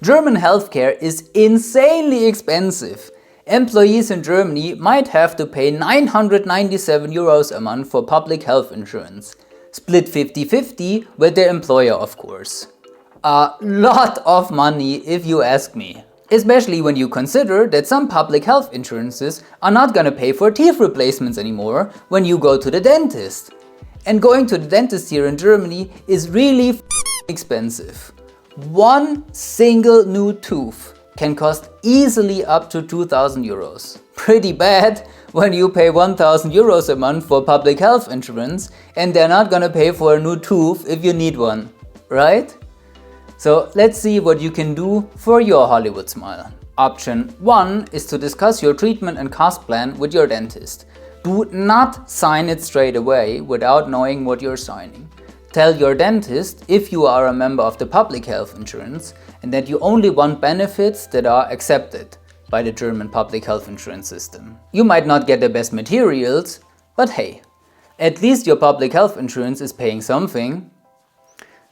German healthcare is insanely expensive. Employees in Germany might have to pay 997 euros a month for public health insurance, split 50-50 with their employer, of course. A lot of money if you ask me. Especially when you consider that some public health insurances are not gonna pay for teeth replacements anymore when you go to the dentist. And going to the dentist here in Germany is really expensive. One single new tooth can cost easily up to 2,000 euros. Pretty bad when you pay 1,000 euros a month for public health insurance and they're not gonna pay for a new tooth if you need one, right? So let's see what you can do for your Hollywood smile. Option 1 is to discuss your treatment and cost plan with your dentist. Do not sign it straight away without knowing what you're signing. Tell your dentist if you are a member of the public health insurance and that you only want benefits that are accepted by the German public health insurance system. You might not get the best materials, but hey, at least your public health insurance is paying something.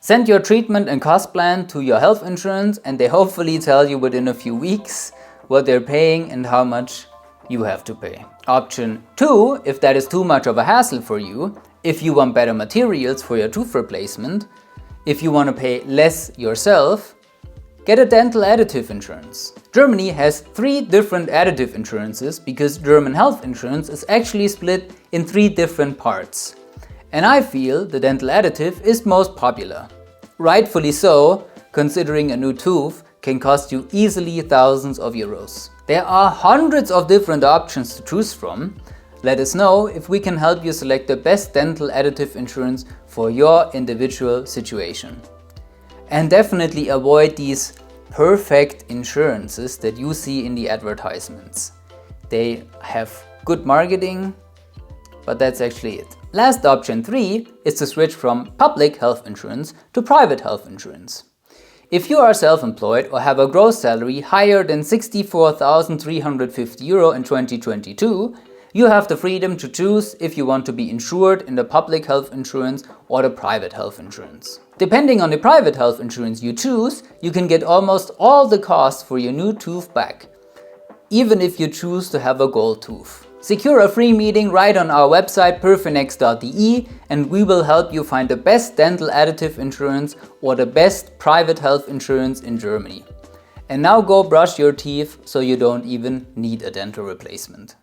Send your treatment and cost plan to your health insurance and they hopefully tell you within a few weeks what they're paying and how much you have to pay. Option 2, if that is too much of a hassle for you, if you want better materials for your tooth replacement, if you want to pay less yourself, get a dental additive insurance. Germany has 3 different additive insurances because German health insurance is actually split in 3 different parts. And I feel the dental additive is most popular. Rightfully so, considering a new tooth can cost you easily thousands of euros. There are hundreds of different options to choose from. Let us know if we can help you select the best dental additive insurance for your individual situation. And definitely avoid these perfect insurances that you see in the advertisements. They have good marketing, but that's actually it. Last option 3 is to switch from public health insurance to private health insurance. If you are self-employed or have a gross salary higher than 64,350 euro in 2022, you have the freedom to choose if you want to be insured in the public health insurance or the private health insurance. Depending on the private health insurance you choose, you can get almost all the costs for your new tooth back, even if you choose to have a gold tooth. Secure a free meeting right on our website perfinex.de and we will help you find the best dental additive insurance or the best private health insurance in Germany. And now go brush your teeth so you don't even need a dental replacement.